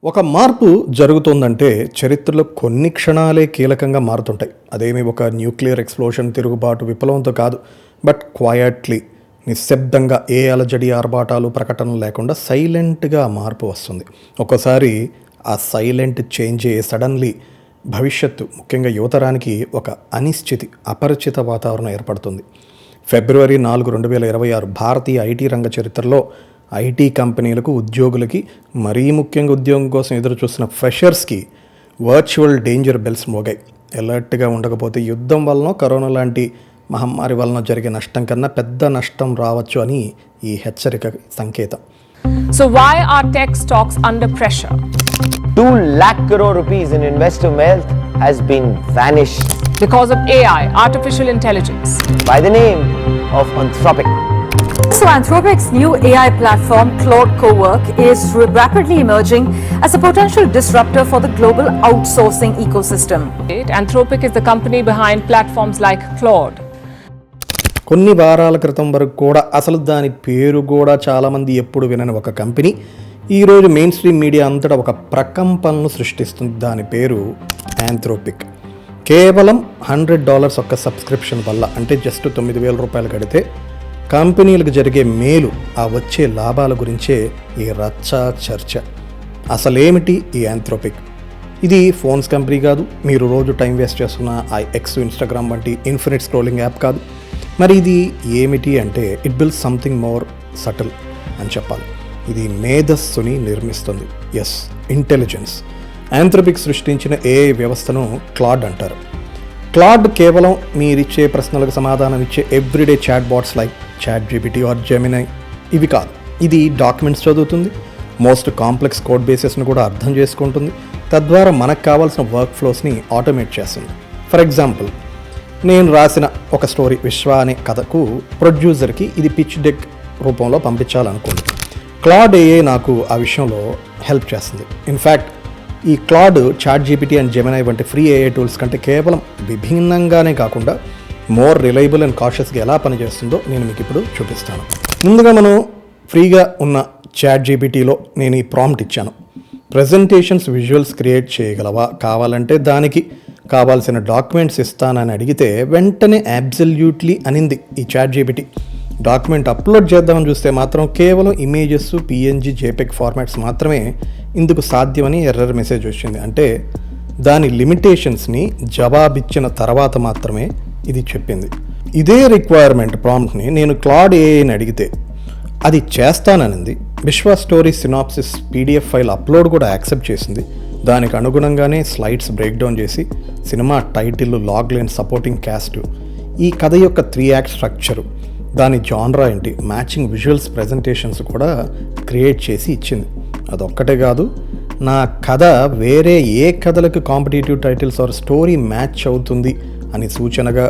ఒక మార్పు జరుగుతుందంటే చరిత్రలో కొన్ని క్షణాలే కీలకంగా మారుతుంటాయి. అదేమి ఒక న్యూక్లియర్ ఎక్స్ప్లోషన్, తిరుగుబాటు, విప్లవంతో కాదు. బట్ క్వయట్లీ, నిశ్శబ్దంగా, ఏ అలజడి, ఆర్భాటాలు, ప్రకటనలు లేకుండా సైలెంట్గా మార్పు వస్తుంది. ఒక్కోసారి ఆ సైలెంట్ చేంజే సడన్లీ భవిష్యత్తు, ముఖ్యంగా యువతరానికి ఒక అనిశ్చితి, అపరిచిత వాతావరణం ఏర్పడుతుంది. ఫిబ్రవరి 4, 2026 భారతీయ ఐటీ రంగ చరిత్రలో ఐటీ కంపెనీలకు, ఉద్యోగులకి, మరీ ముఖ్యంగా ఉద్యోగం కోసం ఎదురు చూస్తున్న ఫ్రెషర్స్కి వర్చువల్ డేంజర్ బెల్స్ మోగాయి. అలర్ట్గా ఉండకపోతే యుద్ధం వలన, కరోనా లాంటి మహమ్మారి వలన జరిగే నష్టం కన్నా పెద్ద నష్టం రావచ్చు అని ఈ హెచ్చరిక సంకేతం. So why are tech stocks under pressure? 2 lakh crore rupees in investor wealth has been vanished Because of AI, artificial intelligence. by the name of Anthropic. So Anthropic's new AI platform, Claude Cowork, is rapidly emerging as a potential disruptor for the global outsourcing ecosystem. Anthropic is the company behind platforms like Claude. కొన్ని వారాల క్రితం వరకు కూడా అసలు దాని పేరు కూడా చాలామంది ఎప్పుడు వినని ఒక కంపెనీ ఈరోజు మెయిన్ స్ట్రీమ్ మీడియా అంతటా ఒక ప్రకంపనను సృష్టిస్తుంది. దాని పేరు ఆంథ్రోపిక్. కేవలం $100 ఒక్క సబ్స్క్రిప్షన్ వల్ల, అంటే జస్ట్ $9,000 కడితే కంపెనీలకు జరిగే మేలు, ఆ వచ్చే లాభాల గురించే ఈ రచ్చ చర్చ. అసలేమిటి ఈ ఆంథ్రోపిక్? ఇది ఫోన్స్ కంపెనీ కాదు, మీరు రోజు టైం వేస్ట్ చేస్తున్న ఆ ఎక్స్, ఇన్స్టాగ్రామ్ వంటి ఇన్ఫినిట్ స్క్రోలింగ్ యాప్ కాదు. మరి ఇది ఏమిటి అంటే, it builds something more subtle అని చెప్పాలి. ఇది మేధస్సుని నిర్మిస్తుంది. Yes, intelligence. ఆంథ్రోపిక్ సృష్టించిన ఏఐ వ్యవస్థను క్లాడ్ అంటారు. క్లాడ్ కేవలం మీరిచ్చే ప్రశ్నలకు సమాధానం ఇచ్చే everyday chat bots like ChatGPT or Gemini ఇవి కాదు. ఇది డాక్యుమెంట్స్ చదువుతుంది, మోస్ట్ కాంప్లెక్స్ కోడ్ బేసెస్ను కూడా అర్థం చేసుకుంటుంది, తద్వారా మనకు కావాల్సిన వర్క్ ఫ్లోస్ని ఆటోమేట్ చేస్తుంది. ఫర్ ఎగ్జాంపుల్, నేను రాసిన ఒక స్టోరీ, విశ్వ అనే కథకు ప్రొడ్యూసర్కి ఇది పిచ్ డెక్ రూపంలో పంపించాలనుకుంది. క్లాడ్ ఏఐ నాకు ఆ విషయంలో హెల్ప్ చేస్తుంది. ఇన్ఫ్యాక్ట్ ఈ క్లాడ్ ChatGPT అండ్ జెమినై వంటి ఫ్రీ ఏఐ టూల్స్ కంటే కేవలం విభిన్నంగానే కాకుండా మోర్ రిలయబుల్ అండ్ కాషియస్గా ఎలా పనిచేస్తుందో నేను మీకు ఇప్పుడు చూపిస్తాను. ముందుగా మనం ఫ్రీగా ఉన్న ChatGPTలో నేను ఈ ప్రాంప్ట్ ఇచ్చాను. ప్రజెంటేషన్స్, విజువల్స్ క్రియేట్ చేయగలవా, కావాలంటే దానికి కావాల్సిన డాక్యుమెంట్స్ ఇస్తానని అడిగితే వెంటనే అబ్సల్యూట్లీ అనింది ఈ ChatGPT. డాక్యుమెంట్ అప్లోడ్ చేద్దామని చూస్తే మాత్రం కేవలం ఇమేజెస్, PNG, JPEG ఫార్మాట్స్ మాత్రమే ఇందుకు సాధ్యమని ఎర్రర్ మెసేజ్ వచ్చింది. అంటే దాని లిమిటేషన్స్ని జవాబిచ్చిన తర్వాత మాత్రమే ఇది చెప్పింది. ఇదే రిక్వైర్మెంట్ ప్రాంప్ట్ని నేను క్లాడ్ ఏఐని అడిగితే అది చేస్తాననింది. Vishwa story synopsis PDF file upload కూడా యాక్సెప్ట్ చేసింది. దానికి అనుగుణంగానే స్లైడ్స్ బ్రేక్డౌన్ చేసి cinema title, log line, supporting cast, ఈ కథ యొక్క 3 యాక్ట్ స్ట్రక్చరు, దాని జాన్రా ఏంటి, మ్యాచింగ్ విజువల్స్, ప్రెజెంటేషన్స్ కూడా క్రియేట్ చేసి ఇచ్చింది. అదొక్కటే కాదు, నా కథ వేరే ఏ కథలకు competitive titles or story match అవుతుంది అని సూచనగా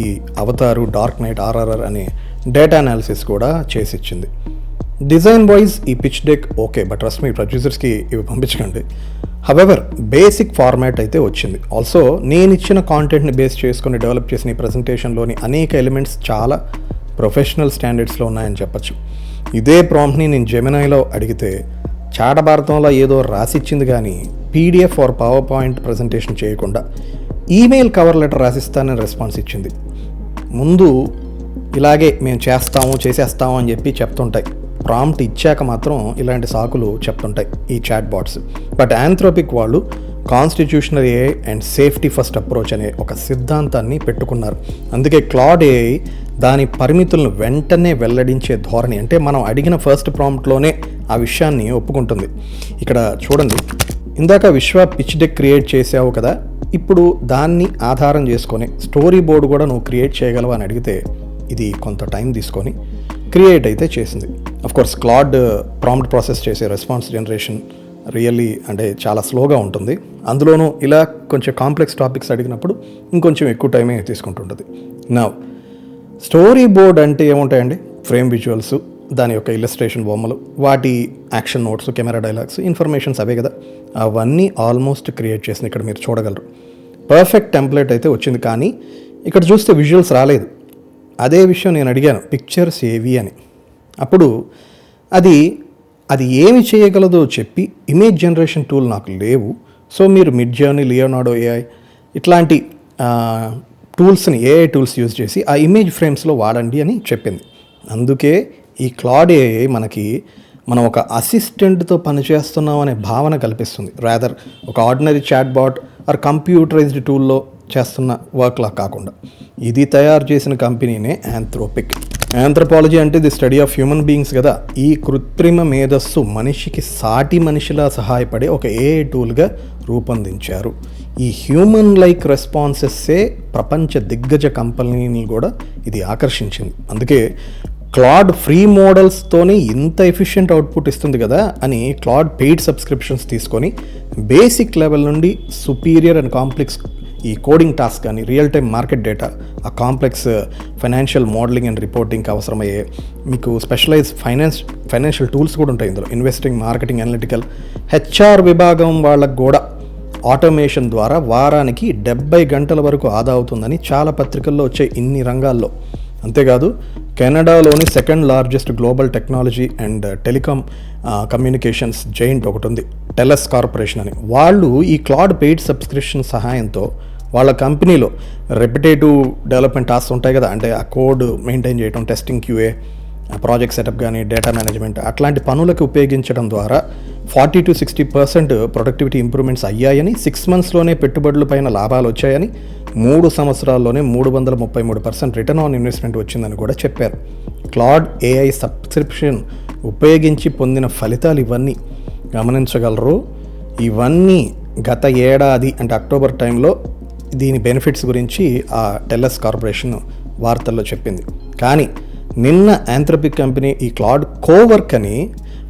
ఈ అవతారు, డార్క్ నైట్, RRR అనే డేటా అనాలిసిస్ కూడా చేసి ఇచ్చింది. డిజైన్ వైజ్ ఈ pitch deck okay, but trust me, ప్రొడ్యూసర్స్కి ఇవి పంపించకండి. హవెవర్ బేసిక్ ఫార్మాట్ అయితే వచ్చింది. ఆల్సో నేను ఇచ్చిన కాంటెంట్ని బేస్ చేసుకుని డెవలప్ చేసిన ఈ ప్రజెంటేషన్లోని అనేక ఎలిమెంట్స్ చాలా ప్రొఫెషనల్ స్టాండర్డ్స్లో ఉన్నాయని చెప్పచ్చు. ఇదే ప్రాంప్ట్ని నేను జెమినైలో అడిగితే చాటభారతంలో ఏదో రాసిచ్చింది, కానీ PDF or PowerPoint presentation చేయకుండా ఈమెయిల్ కవర్ లెటర్ రాసిస్తానని రెస్పాన్స్ ఇచ్చింది. ముందు ఇలాగే మేము చేసేస్తాము అని చెప్పి చెప్తుంటాయి. ప్రాంప్ట్ ఇచ్చాక మాత్రం ఇలాంటి సాకులు చెప్తుంటాయి ఈ చాట్ బాట్స్. బట్ ఆంథ్రోపిక్ వాళ్ళు constitutional AI and safety first approach అనే ఒక సిద్ధాంతాన్ని పెట్టుకున్నారు. అందుకే క్లాడ్ ఏఐ దాని పరిమితులను వెంటనే వెల్లడించే ధోరణి, అంటే మనం అడిగిన ఫస్ట్ ప్రాంప్ట్లోనే ఆ విషయాన్ని ఒప్పుకుంటుంది. ఇక్కడ చూడండి, ఇందాక విశ్వ పిచ్ డెక్ క్రియేట్ చేసావు కదా, ఇప్పుడు దాన్ని ఆధారం చేసుకొని స్టోరీ బోర్డు కూడా నువ్వు క్రియేట్ చేయగలవా అని అడిగితే ఇది కొంత టైం తీసుకొని క్రియేట్ అయితే చేసింది. అఫ్కోర్స్ క్లాడ్ ప్రాంప్ట్ ప్రాసెస్ చేసే రెస్పాన్స్ జనరేషన్ రియల్లీ అంటే చాలా స్లోగా ఉంటుంది. అందులోనూ ఇలా కొంచెం కాంప్లెక్స్ టాపిక్స్ అడిగినప్పుడు ఇంకొంచెం ఎక్కువ టైమే తీసుకుంటుంటుంది. నా స్టోరీ బోర్డ్ అంటే ఏముంటాయండి? ఫ్రేమ్ విజువల్స్, దాని యొక్క ఇల్లస్ట్రేషన్ బొమ్మలు, వాటి action notes, camera dialogues, informations అవే కదా. అవన్నీ ఆల్మోస్ట్ క్రియేట్ చేసింది. ఇక్కడ మీరు చూడగలరు. పర్ఫెక్ట్ టెంప్లెట్ అయితే వచ్చింది, కానీ ఇక్కడ చూస్తే విజువల్స్ రాలేదు. అదే విషయం నేను అడిగాను, పిక్చర్స్ ఏవి అని. అప్పుడు అది అది ఏమి చేయగలదో చెప్పి ఇమేజ్ జనరేషన్ టూల్ నాకు లేవు, సో మీరు మిడ్ జర్నీ, లియోనార్డో ఏఐ ఇట్లాంటి టూల్స్ని, ఏఐ టూల్స్ యూజ్ చేసి ఆ ఇమేజ్ ఫ్రేమ్స్లో వాడండి అని చెప్పింది. అందుకే ఈ క్లాడ్ ఏఐ మనం ఒక అసిస్టెంట్తో పనిచేస్తున్నాం అనే భావన కల్పిస్తుంది, రాదర్ ఒక ordinary chat bot or computerised టూల్లో చేస్తున్న వర్క్లా కాకుండా. ఇది తయారు చేసిన కంపెనీనే ఆంథ్రోపిక్. ఆంథ్రోపాలజీ అంటే the study of human beings కదా. ఈ కృత్రిమ మేధస్సు మనిషికి సాటి మనిషిలా సహాయపడే ఒక ఏఐ టూల్గా రూపొందించారు. ఈ హ్యూమన్ లైక్ రెస్పాన్సెస్సే ప్రపంచ దిగ్గజ కంపెనీని కూడా ఇది ఆకర్షించింది. అందుకే క్లాడ్ ఫ్రీ మోడల్స్తోనే ఇంత ఎఫిషియెంట్ అవుట్పుట్ ఇస్తుంది కదా అని క్లాడ్ పెయిడ్ సబ్స్క్రిప్షన్స్ తీసుకొని బేసిక్ లెవెల్ నుండి సుపీరియర్ అండ్ కాంప్లెక్స్ ఈ కోడింగ్ టాస్క్ కానీ, రియల్ టైమ్ మార్కెట్ డేటా, ఆ కాంప్లెక్స్ ఫైనాన్షియల్ మోడలింగ్ అండ్ రిపోర్టింగ్కి అవసరమయ్యే మీకు స్పెషలైజ్ ఫైనాన్షియల్ టూల్స్ కూడా ఉంటాయి ఇందులో. ఇన్వెస్టింగ్, మార్కెటింగ్, అనలిటికల్, హెచ్ఆర్ విభాగం వాళ్ళకు కూడా ఆటోమేషన్ ద్వారా వారానికి 70 గంటల వరకు ఆదా అవుతుందని చాలా పత్రికల్లో వచ్చే ఇన్ని రంగాల్లో. అంతేకాదు కెనడాలోని second largest global technology and telecom communications giant ఒకటి ఉంది, టెలస్ కార్పొరేషన్ అని. వాళ్ళు ఈ క్లాడ్ పెయిడ్ సబ్స్క్రిప్షన్ సహాయంతో వాళ్ళ కంపెనీలో రెపిటేటివ్ డెవలప్మెంట్ టాస్క్ ఉంటాయి కదా, అంటే ఆ కోడ్ మెయింటైన్ చేయడం, టెస్టింగ్, క్యూఏ, ప్రాజెక్ట్ సెటప్ కానీ, డేటా మేనేజ్మెంట్ అట్లాంటి పనులకు ఉపయోగించడం ద్వారా 40-60% ప్రొడక్టివిటీ ఇంప్రూవ్మెంట్స్ అయ్యాయని, 6 monthsలోనే పెట్టుబడుల పైన లాభాలు వచ్చాయని, 3 సంవత్సరాల్లోనే 333% రిటర్న్ ఆన్ ఇన్వెస్ట్మెంట్ వచ్చిందని కూడా చెప్పారు. క్లాడ్ ఏఐ సబ్స్క్రిప్షన్ ఉపయోగించి పొందిన ఫలితాలు ఇవన్నీ గమనించగలరు. ఇవన్నీ గత ఏడాది అంటే అక్టోబర్ టైంలో దీని బెనిఫిట్స్ గురించి ఆ టెలస్ కార్పొరేషన్ వార్తల్లో చెప్పింది. కానీ నిన్న ఆంథ్రోపిక్ కంపెనీ ఈ క్లాడ్ కోవర్క్ అని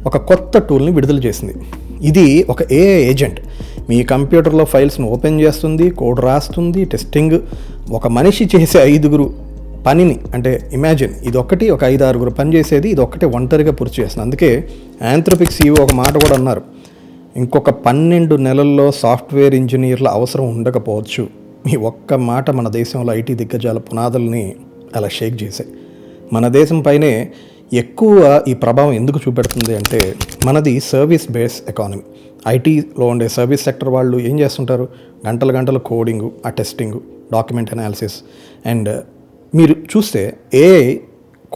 ఒక కొత్త టూల్ని విడుదల చేసింది. ఇది ఒక ఏఐ ఏజెంట్. మీ కంప్యూటర్లో ఫైల్స్ను ఓపెన్ చేస్తుంది, కోడ్ రాస్తుంది, టెస్టింగ్. ఒక మనిషి చేసే 5 పనిని, అంటే ఇమాజిన్ ఇది ఒక్కటి ఒక 5-6 పని చేసేది, ఇది ఒక్కటే ఒంటరిగా పూర్తి చేస్తుంది. అందుకే ఆంథ్రోపిక్ CEO ఒక మాట కూడా అన్నారు, ఇంకొక 12 నెలల్లో సాఫ్ట్వేర్ ఇంజనీర్ల అవసరం ఉండకపోవచ్చు. ఈ ఒక్క మాట మన దేశంలో ఐటీ దిగ్గజాల పునాదుల్ని అలా షేక్ చేశాయి. మన దేశం పైనే ఎక్కువ ఈ ప్రభావం ఎందుకు చూపెడుతుంది అంటే, మనది సర్వీస్ బేస్ ఎకానమీ. ఐటీలో ఉండే సర్వీస్ సెక్టర్ వాళ్ళు ఏం చేస్తుంటారు, గంటల కోడింగు, ఆ టెస్టింగు, డాక్యుమెంట్ అనాలిసిస్. అండ్ మీరు చూస్తే ఏఐ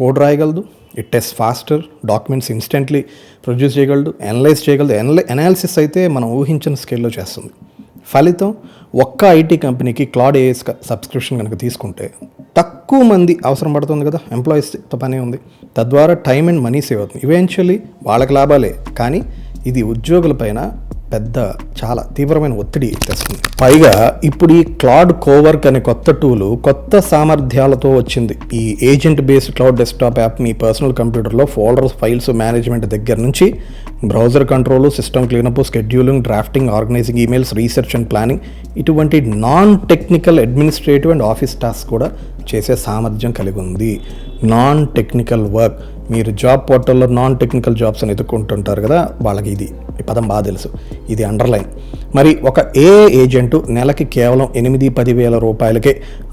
కోడ్ రాయగలదు, it test faster, documents instantly produce చేయగలదు, అనలైజ్ చేయగలదు. అనాలిసిస్ అయితే మనం ఊహించిన స్కేల్లో చేస్తుంది. ఫలితం ఒక్క ఐటీ కంపెనీకి క్లాడ్ ఏఐ సబ్స్క్రిప్షన్ కనుక తీసుకుంటే తక్కువ మంది అవసరం పడుతుంది కదా, ఎంప్లాయీస్తో పని ఉంది. తద్వారా టైం అండ్ మనీ సేవ్ అవుతుంది. ఈవెన్చువల్లీ వాళ్ళకి లాభాలే, కానీ ఇది ఉద్యోగులపైన చాలా తీవ్రమైన ఒత్తిడి తెస్తుంది. పైగా ఇప్పుడు ఈ క్లాడ్ కోవర్క్ అనే కొత్త టూలు కొత్త సామర్థ్యాలతో వచ్చింది. ఈ agent based Claude desktop app మీ పర్సనల్ కంప్యూటర్లో ఫోల్డర్స్, ఫైల్స్ మేనేజ్మెంట్ దగ్గర నుంచి browser control, system cleanup, scheduling, drafting, organising, emails, research and planning ఇటువంటి non technical administrative and office task కూడా చేసే సామర్థ్యం కలిగి ఉంది. నాన్ టెక్నికల్ వర్క్, మీరు జాబ్ పోర్టల్లో నాన్ టెక్నికల్ జాబ్స్ అని ఎదుర్కొంటుంటారు కదా, వాళ్ళకి ఈ పదం బాగా తెలుసు. ఇది అండర్లైన్. మరి ఒక ఏఐ ఏజెంటు నెలకి కేవలం 8-10 వేల రూపాయలకే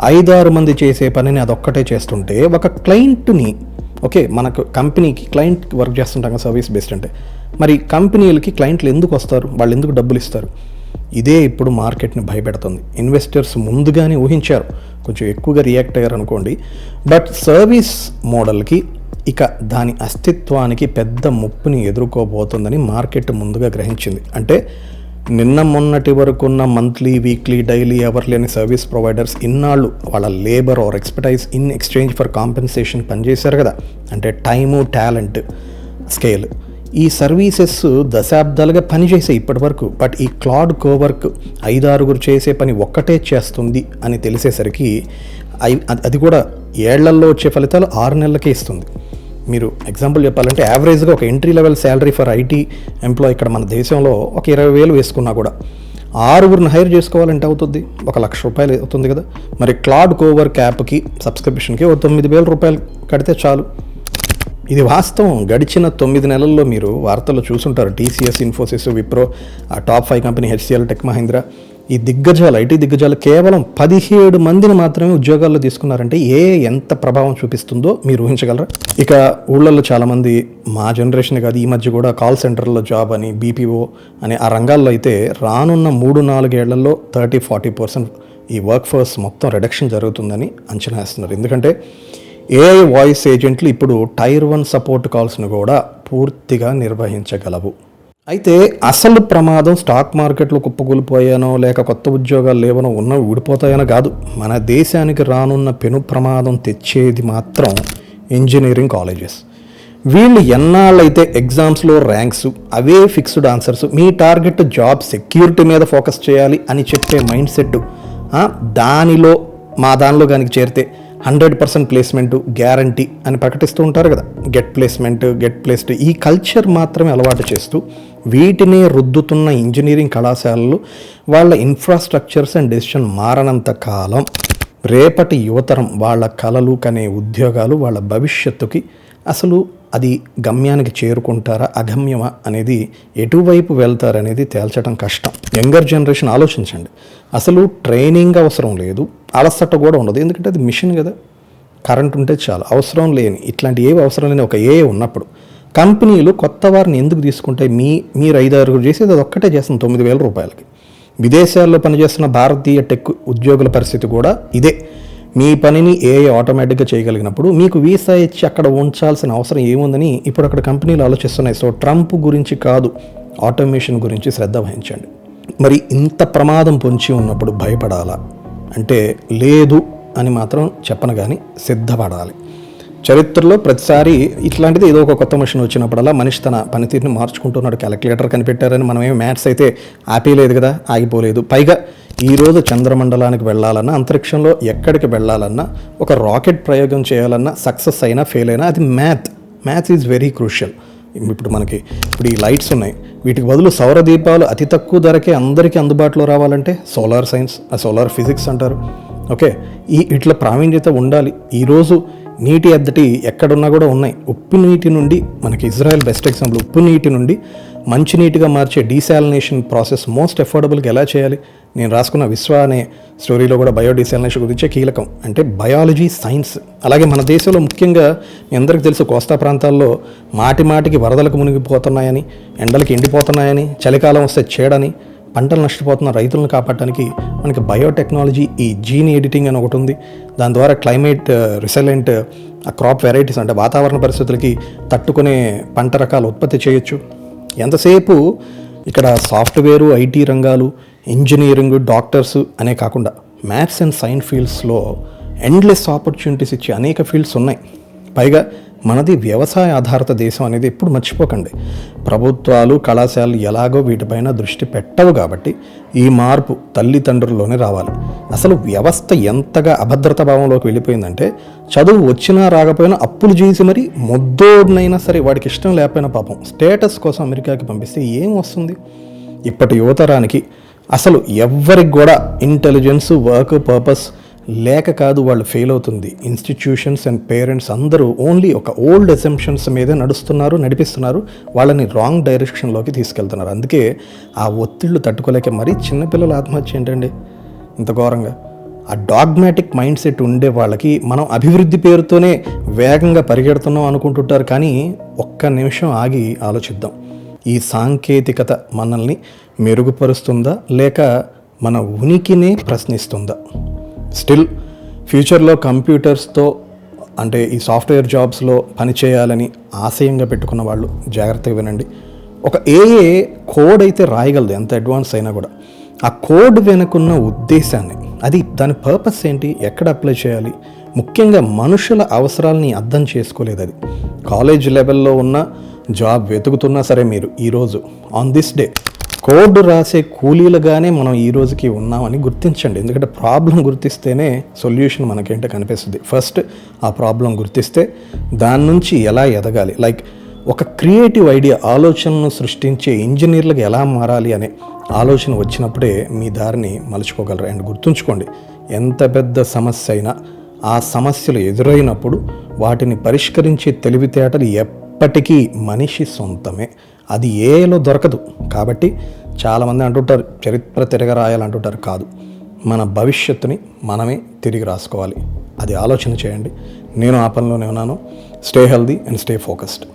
5-6 మంది చేసే పనిని అదొక్కటే చేస్తుంటే, ఒక క్లయింట్ని, మనకు కంపెనీకి క్లయింట్ వర్క్ చేస్తుంటాం సర్వీస్ బేస్డ్ అంటే, మరి కంపెనీలకి క్లయింట్లు ఎందుకు వస్తారు, వాళ్ళు ఎందుకు డబ్బులు ఇస్తారు? ఇదే ఇప్పుడు మార్కెట్ని భయపెడుతుంది. ఇన్వెస్టర్స్ ముందుగానే ఊహించారు, కొంచెం ఎక్కువగా రియాక్ట్ అయ్యారు అనుకోండి. బట్ సర్వీస్ మోడల్కి ఇక దాని అస్తిత్వానికి పెద్ద ముప్పుని ఎదుర్కోబోతుందని మార్కెట్ ముందుగా గ్రహించింది. అంటే నిన్న మొన్నటి వరకు ఉన్న మంత్లీ, వీక్లీ, డైలీ, అవర్లీ అనే సర్వీస్ ప్రొవైడర్స్ ఇన్నాళ్ళు వాళ్ళ labour or expertise in exchange for compensation పనిచేశారు కదా, అంటే టైము, టాలెంట్, స్కేల్. ఈ సర్వీసెస్ దశాబ్దాలుగా పనిచేసాయి ఇప్పటి వరకు. బట్ ఈ క్లాడ్ కోవర్క్ 5-6 చేసే పని ఒక్కటే చేస్తుంది అని తెలిసేసరికి అది కూడా ఏళ్లలో వచ్చే ఫలితాలు 6 నెలలకే ఇస్తుంది. మీరు ఎగ్జాంపుల్ చెప్పాలంటే యావరేజ్గా ఒక entry level salary for IT employee ఇక్కడ మన దేశంలో ఒక 20,000 వేసుకున్నా కూడా 6 హైర్ చేసుకోవాలంటే అవుతుంది, 1,00,000 రూపాయలు అవుతుంది కదా. మరి క్లాడ్ కోవర్క్ యాప్కి సబ్స్క్రిప్షన్కి 9,000 రూపాయలు కడితే చాలు. ఇది వాస్తవం. గడిచిన 9 నెలల్లో మీరు వార్తల్లో చూసుంటారు. టీసీఎస్, ఇన్ఫోసిస్, విప్రో, ఆ top 5 company HCl, tech Mahindra, ఈ దిగ్గజాలు, ఐటీ దిగ్గజాలు కేవలం 17 మందిని మాత్రమే ఉద్యోగాల్లో తీసుకున్నారంటే ఎంత ప్రభావం చూపిస్తుందో మీరు ఊహించగలరా? ఇక ఊళ్ళల్లో చాలామంది మా జనరేషన్ కాదు, ఈ మధ్య కూడా కాల్ సెంటర్లో జాబ్ అని, బీపీఓ అని ఆ రంగాల్లో అయితే రానున్న 3-4 ఏళ్లలో 30-40% ఈ వర్క్ ఫోర్స్ మొత్తం రిడక్షన్ జరుగుతుందని అంచనా వేస్తున్నారు. ఎందుకంటే ఏఐ వాయిస్ ఏజెంట్లు ఇప్పుడు టైర్ 1 సపోర్ట్ కాల్స్ను కూడా పూర్తిగా నిర్వహించగలవు. అయితే అసలు ప్రమాదం స్టాక్ మార్కెట్లో కుప్పకూలిపోయానో లేక కొత్త ఉద్యోగాలు లేవనో ఉన్నవి ఊడిపోతాయనో కాదు. మన దేశానికి రానున్న పెను ప్రమాదం తెచ్చేది మాత్రం ఇంజనీరింగ్ కాలేజెస్. వీళ్ళు ఎన్నాళ్ళైతే ఎగ్జామ్స్లో ర్యాంక్స్, అవే ఫిక్స్డ్ ఆన్సర్స్, మీ టార్గెట్ జాబ్ సెక్యూరిటీ మీద ఫోకస్ చేయాలి అని చెప్పే మైండ్ సెట్, దానిలో కానీ చేరితే 100% ప్లేస్మెంట్ గ్యారంటీ అని ప్రకటిస్తూ ఉంటారు కదా. గెట్ ప్లేస్మెంట్, గెట్ ప్లేస్డ్, ఈ కల్చర్ మాత్రమే అలవాటు చేస్తూ వీటినే రుద్దుతున్న ఇంజనీరింగ్ కళాశాలలు వాళ్ళ ఇన్ఫ్రాస్ట్రక్చర్స్ అండ్ డెసిషన్ మారనంత కాలం రేపటి యువతరం వాళ్ళ కలలు కనే ఉద్యోగాలు, వాళ్ళ భవిష్యత్తుకి అసలు అది గమ్యానికి చేరుకుంటారా అగమ్యమా అనేది, ఎటువైపు వెళ్తారనేది తేల్చడం కష్టం. యంగర్ జనరేషన్ ఆలోచించండి. అసలు ట్రైనింగ్ అవసరం లేదు, అలసట కూడా ఉండదు. ఎందుకంటే అది మిషన్ కదా, కరెంట్ ఉంటే చాలు. అవసరం లేని, ఇట్లాంటి ఏవి అవసరం లేని ఒక ఏఐ ఉన్నప్పుడు కంపెనీలు కొత్త వారిని ఎందుకు తీసుకుంటాయి? మీరు 5-6 చేసేది అది ఒక్కటే చేస్తుంది 9,000 రూపాయలకి. విదేశాల్లో పనిచేస్తున్న భారతీయ టెక్ ఉద్యోగుల పరిస్థితి కూడా ఇదే. మీ పనిని ఏఐ ఆటోమేటిక్గా చేయగలిగినప్పుడు మీకు వీసా ఇచ్చి అక్కడ ఉంచాల్సిన అవసరం ఏముందని ఇప్పుడు అక్కడ కంపెనీలు ఆలోచిస్తున్నాయి. సో ట్రంప్ గురించి కాదు, ఆటోమేషన్ గురించి శ్రద్ధ వహించండి. మరి ఇంత ప్రమాదం పొంచి ఉన్నప్పుడు భయపడాలా అంటే లేదు అని మాత్రం చెప్పను, కానీ సిద్ధపడాలి. చరిత్రలో ప్రతిసారి ఇట్లాంటిది ఏదో ఒక కొత్త మిషన్ వచ్చినప్పుడల్లా మనిషి తన పనితీరుని మార్చుకుంటున్నాడు. క్యాలిక్యులేటర్ కనిపెట్టారని మనమేం మ్యాథ్స్ అయితే ఆపేయలేదు కదా, ఆగిపోలేదు. పైగా ఈరోజు చంద్రమండలానికి వెళ్ళాలన్నా, అంతరిక్షంలో ఎక్కడికి వెళ్ళాలన్నా, ఒక రాకెట్ ప్రయోగం చేయాలన్నా, సక్సెస్ అయినా ఫెయిల్ అయినా అది మ్యాథ్ ఈజ్ వెరీ క్రూషియల్. ఇప్పుడు ఈ లైట్స్ ఉన్నాయి, వీటికి బదులు సౌర దీపాలు అతి తక్కువ ధరకే అందరికీ అందుబాటులో రావాలంటే సోలార్ సైన్స్, సోలార్ ఫిజిక్స్ అంటారు. ఓకే, ఇట్లా ప్రావీణ్యత ఉండాలి. ఈరోజు నీటి ఎద్దటి ఎక్కడున్నా కూడా ఉన్నాయి. ఉప్పు నీటి నుండి, మనకి ఇజ్రాయెల్ బెస్ట్ ఎగ్జాంపుల్, ఉప్పు నీటి నుండి మంచినీటిగా మార్చే డీసాలినేషన్ ప్రాసెస్ మోస్ట్ అఫోర్డబుల్గా ఎలా చేయాలి? నేను రాసుకున్న విశ్వ అనే స్టోరీలో కూడా బయోడీసాలినేషన్ గురించే కీలకం. అంటే బయాలజీ, సైన్స్. అలాగే మన దేశంలో ముఖ్యంగా మీ అందరికీ తెలుసు, కోస్తా ప్రాంతాల్లో మాటికి వరదలకు మునిగిపోతున్నాయని, ఎండలకి ఎండిపోతున్నాయని, చలికాలం వస్తే చేడని, పంటలు నష్టపోతున్న రైతులను కాపాడటానికి మనకి బయోటెక్నాలజీ, ఈ జీన్ ఎడిటింగ్ అని ఒకటి ఉంది. దాని ద్వారా క్లైమేట్ రిసైలెంట్ క్రాప్ వెరైటీస్, అంటే వాతావరణ పరిస్థితులకి తట్టుకునే పంట రకాలు ఉత్పత్తి చేయొచ్చు. ఎంతసేపు ఇక్కడ సాఫ్ట్వేరు, ఐటీ రంగాలు, ఇంజనీరింగ్, డాక్టర్స్ అనే కాకుండా మ్యాథ్స్ అండ్ సైన్స్ ఫీల్డ్స్లో ఎండ్లెస్ ఆపర్చునిటీస్ ఇచ్చే అనేక ఫీల్డ్స్ ఉన్నాయి. పైగా మనది వ్యవసాయ ఆధారిత దేశం అనేది ఎప్పుడు మర్చిపోకండి. ప్రభుత్వాలు, కళాశాలలు ఎలాగో వీటిపైన దృష్టి పెట్టవు కాబట్టి ఈ మార్పు తల్లిదండ్రుల్లోనే రావాలి. అసలు వ్యవస్థ ఎంతగా అభద్రతా భావంలోకి వెళ్ళిపోయిందంటే, చదువు వచ్చినా రాకపోయినా అప్పులు చేసి మరి మొద్దోడినైనా సరే, వాడికి ఇష్టం లేకపోయినా పాపం స్టేటస్ కోసం అమెరికాకి పంపిస్తే ఏం వస్తుంది? ఇప్పటి యువతరానికి అసలు ఎవ్వరికి కూడా ఇంటెలిజెన్స్, వర్క్ పర్పస్ లేక కాదు వాళ్ళు ఫెయిల్ అవుతుంది. ఇన్స్టిట్యూషన్స్ అండ్ పేరెంట్స్ అందరూ ఓన్లీ ఒక ఓల్డ్ అసెంప్షన్స్ మీదే నడిపిస్తున్నారు. వాళ్ళని రాంగ్ డైరెక్షన్లోకి తీసుకెళ్తున్నారు. అందుకే ఆ ఒత్తిళ్లు తట్టుకోలేక మరీ చిన్నపిల్లల ఆత్మహత్య ఏంటండి ఇంత ఘోరంగా? ఆ డాగ్మాటిక్ మైండ్ సెట్ ఉండే వాళ్ళకి మనం అభివృద్ధి పేరుతోనే వేగంగా పరిగెడుతున్నాం అనుకుంటుంటారు. కానీ ఒక్క నిమిషం ఆగి ఆలోచిద్దాం. ఈ సాంకేతికత మనల్ని మెరుగుపరుస్తుందా లేక మన ఉనికినే ప్రశ్నిస్తుందా? స్టిల్ ఫ్యూచర్లో కంప్యూటర్స్తో, అంటే ఈ సాఫ్ట్వేర్ జాబ్స్లో పనిచేయాలని ఆశయంగా పెట్టుకున్న వాళ్ళు జాగ్రత్తగా వినండి. ఒక ఏఏ కోడ్ అయితే రాయగలదు, ఎంత అడ్వాన్స్ అయినా కూడా. ఆ కోడ్ వెనుకున్న ఉద్దేశాన్ని, అది దాని పర్పస్ ఏంటి, ఎక్కడ అప్లై చేయాలి, ముఖ్యంగా మనుషుల అవసరాలని అర్థం చేసుకోలేదు. అది కాలేజ్ లెవెల్లో ఉన్న జాబ్ వెతుకుతున్నా సరే, మీరు ఈరోజు ఆన్ దిస్ డే కోడ్ రాసే కూలీలుగానే మనం ఈ రోజుకి ఉన్నామని గుర్తించండి. ఎందుకంటే ప్రాబ్లం గుర్తిస్తేనే సొల్యూషన్ మనకేంటో కనిపిస్తుంది. ఫస్ట్ ఆ ప్రాబ్లం గుర్తిస్తే దాని నుంచి ఎలా ఎదగాలి, లైక్ ఒక క్రియేటివ్ ఐడియా, ఆలోచనను సృష్టించే ఇంజనీర్లకు ఎలా మారాలి అనే ఆలోచన వచ్చినప్పుడే మీ దారిని మలుచుకోగలరు. అండ్ గుర్తుంచుకోండి, ఎంత పెద్ద సమస్య అయినా ఆ సమస్యలు ఎదురైనప్పుడు వాటిని పరిష్కరించే తెలివితేటలు ఎప్పటికీ మనిషి సొంతమే. అది ఏలో దొరకదు. కాబట్టి చాలామంది అంటుంటారు చరిత్ర తిరగరాయాలంటుంటారు. కాదు, మన భవిష్యత్తుని మనమే తిరిగి రాసుకోవాలి. అది ఆలోచన చేయండి. నేను ఆ పనిలోనే ఉన్నాను. Stay healthy and stay focused.